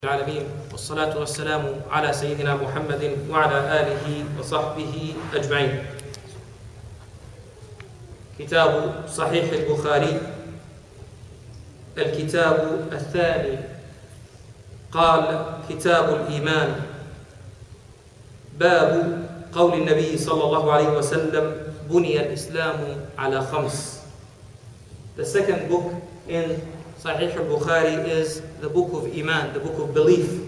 العالمين والصلاة والسلام على سيدنا محمد وعلى آله وصحبه أجمعين. كتاب صحيح البخاري الكتاب الثاني قال كتاب الإيمان باب قول النبي صلى الله عليه وسلم بني الإسلام على خمس. The second book in Sahih al-Bukhari is the book of Iman, the book of belief.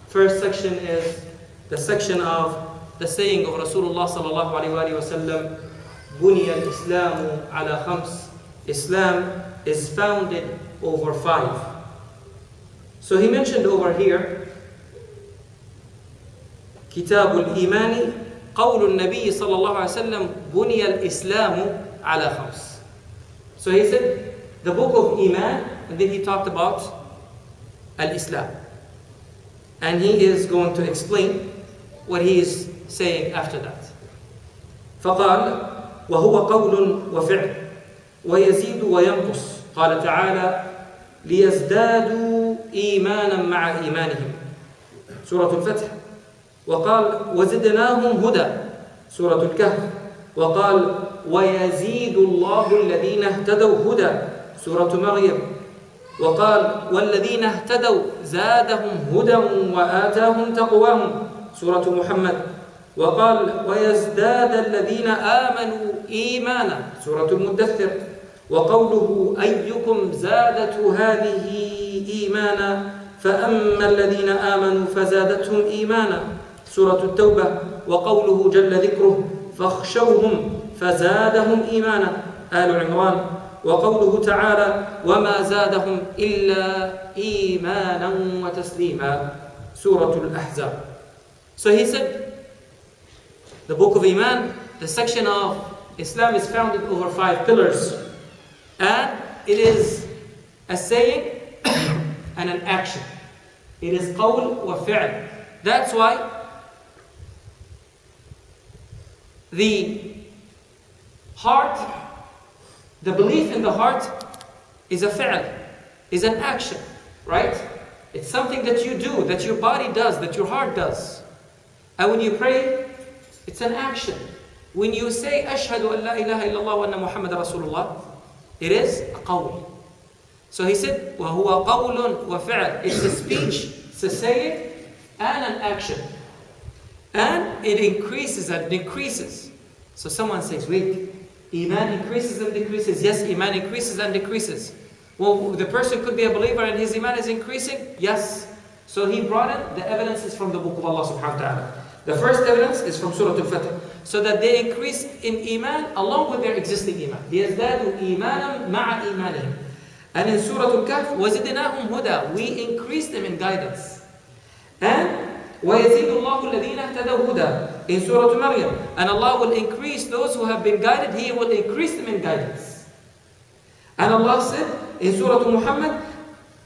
First section is the section of the saying of Rasulullah sallallahu alayhi wa sallam, Buniya al-Islamu ala khams. Islam is founded over 5. So he mentioned over here, Kitab al-Imani, قول النبي صلى الله عليه وسلم بني الإسلام على خمس. So he said, the book of Iman, and then he talked about al-Islam. And he is going to explain what he is saying after that. فقال وهو قول وفعل ويزيد وينقص. قال تعالى ليزدادوا إيمانا مع إيمانهم. سورة الفتح. وقال وزدناهم هدى. سورة الكهف. وقال ويزيد الله الذين اهتدوا هدى. سورة مريم. وقال والذين اهتدوا زادهم هدى وآتاهم تقواهم. سورة محمد. وقال ويزداد الذين آمنوا إيمانا. سورة المدثر. وقوله أيكم زادته هذه إيمانا فأما الذين آمنوا فزادتهم إيمانا. سورة التوبة. وقوله جل ذكره فاخشوهم فزادهم إيمانا. آل عمران. وقوله تعالى وما زادهم إلا إيمانا وتسليما. سورة الأحزاب. So he said, the book of Iman, the section of Islam is founded over 5 pillars. And it is a saying and an action. It is qawl wa fi'l. That's why the heart, the belief in the heart is a fi'l, is an action, right? It's something that you do, that your body does, that your heart does. And when you pray, it's an action. When you say, Ashhadu an la ilaha illallah wa anna Muhammad Rasulullah, it is a qawl. So he said, وَهُوَ قَوْلٌ وَفِعْلٌ. It's a speech, it's a saying, and an action. And it increases and decreases. So someone says, wait, Iman increases and decreases. Yes, Iman increases and decreases. Well, the person could be a believer and his Iman is increasing? Yes. So he brought in the evidences from the book of Allah subhanahu wa ta'ala. The first evidence is from Surah al-Fatih. So that they increase in Iman along with their existing Iman. لِيَزْدَادُوا إِيمَانًا مَعَ إِيمَانِهِمْ. And in Surah al-Kahf, وَزِدْنَاهُمْ هُدَى. We increase them in guidance. And وَيَزِيدُ اللَّهُ الَّذِينَ اهْتَدَوْا هُدَى. In Surah Maryam. And Allah will increase those who have been guided, He will increase them in guidance. And Allah said in Surah Muhammad,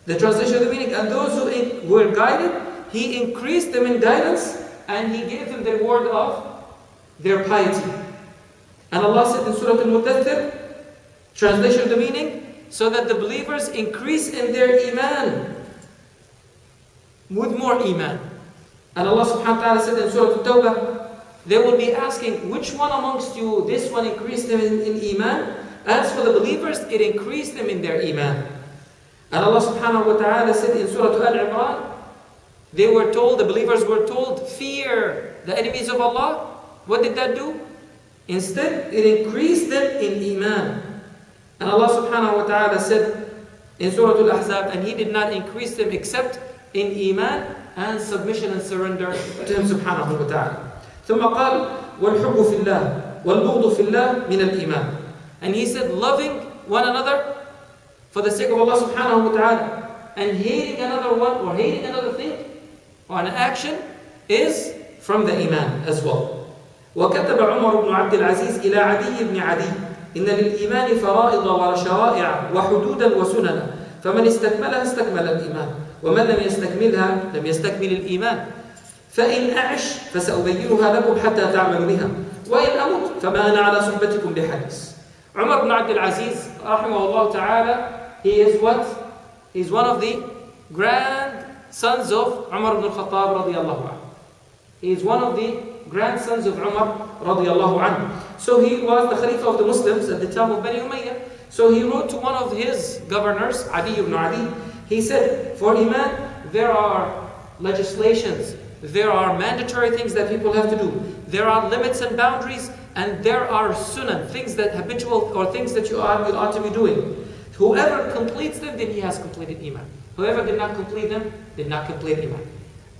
the translation of the meaning, and those who were guided, He increased them in guidance and He gave them the reward of their piety. And Allah said in Surah Al-Mudaththir, translation of the meaning, so that the believers increase in their Iman with more Iman. And Allah subhanahu wa ta'ala said in Surah Al-Tawbah, they will be asking, which one amongst you, this one increased them in Iman? As for the believers, it increased them in their Iman. And Allah subhanahu wa ta'ala said in Surah Al-Imran, they were told, the believers were told, fear the enemies of Allah. What did that do? Instead, it increased them in Iman. And Allah subhanahu wa ta'ala said in Surah Al-Ahzab, and He did not increase them except in Iman and submission and surrender to Him subhanahu wa ta'ala. ثم قال والحب في الله والبغض في الله من الإيمان. And he said loving one another for the sake of Allah subhanahu wa ta'ala and hating another one or hating another thing or an action is from the Iman as well. وكتب عمر بن عبد العزيز إلى عدي بن عدي إن للإيمان فرائض وشرائع وحدودا وسننا فمن استكملها استكمل الإيمان ومن لم يستكملها لم يستكمل الإيمان فإن أعش فسأبينها لكم حتى تعملوا بها وإن أمت فما أنا على صحبتكم بحريص. Umar ibn Abdul Aziz rahimahullah ta'ala, he is what? He's one of the grand sons of Umar ibn al-Khattab radiyallahu anhu. He is one of the grandsons of Umar radiyallahu anhu. So he was the Khalifa of the Muslims at the time of Bani Umayyah. So he wrote to one of his governors, Adi ibn Adi. He said, for Iman, there are legislations, there are mandatory things that people have to do. There are limits and boundaries, and there are sunnah, things that habitual or things that you ought to be doing. Whoever completes them, then he has completed Iman. Whoever did not complete them, did not complete Iman.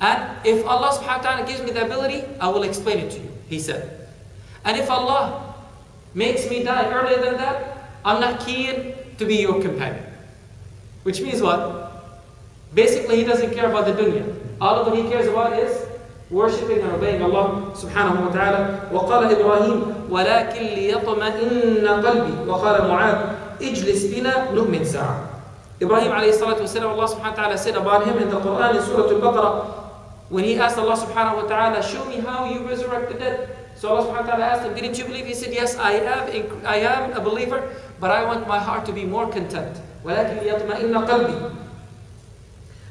And if Allah subhanahu wa ta'ala gives me the ability, I will explain it to you, he said. And if Allah makes me die earlier than that, I'm not keen to be your companion. Which means what? Basically, he doesn't care about the dunya. All of what he cares about is worshipping and obeying Allah subhanahu wa ta'ala. وقال إبراهيم ولكن ليطمئن قلبي وقال معاذ اجلس بنا نؤمن ساعة. Ibrahim alayhi salatu wasalam, Allah subhanahu wa ta'ala said about him in the Quran in Surah Al-Baqarah, when he asked Allah subhanahu wa ta'ala, show me how you resurrect the dead. So Allah subhanahu wa ta'ala asked him, didn't you believe? He said, yes, I am a believer, but I want my heart to be more content. ولكن ليطمئن قلبي.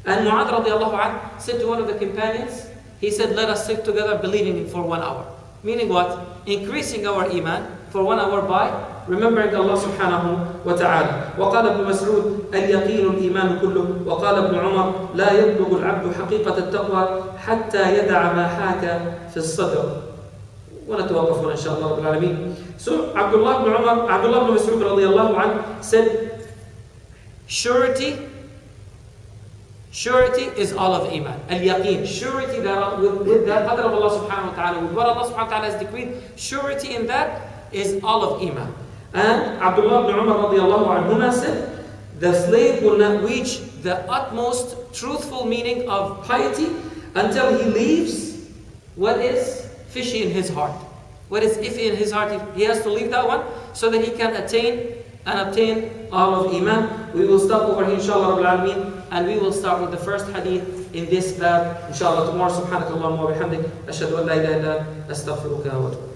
And Mu'adh radiallahu anh said to one of the companions, he said, let us sit together believing him for 1 hour. Meaning what? Increasing our iman for 1 hour by remembering Allah subhanahu wa ta'ala. وقال ابن مسعود اليقين الإيمان كله. وقال ابن عمر لا يبلغ العبد حقيقة التقوى حتى يدع ما حاك في الصدر. ونتوقف هنا إن شاء الله رب العالمين. So Abdullah ibn Mas'ud radiallahu anh said, surety is all of Iman. Al-Yaqeen, surety that with the qadr of Allah subhanahu wa ta'ala, with what Allah subhanahu wa ta'ala has decreed, surety in that is all of Iman. And Abdullah ibn Umar radiallahu anhuma said, the slave will not reach the utmost truthful meaning of piety until he leaves what is fishy in his heart. What is iffy in his heart, he has to leave that one so that he can obtain all of Iman. We will stop over here inshallah Rabbil Alameen, and we will start with the first hadith in this bab inshallah tomorrow. Subhanakallahumma wa bihamdik ashhadu an la ilaha illa anta astaghfiruka wa atubu.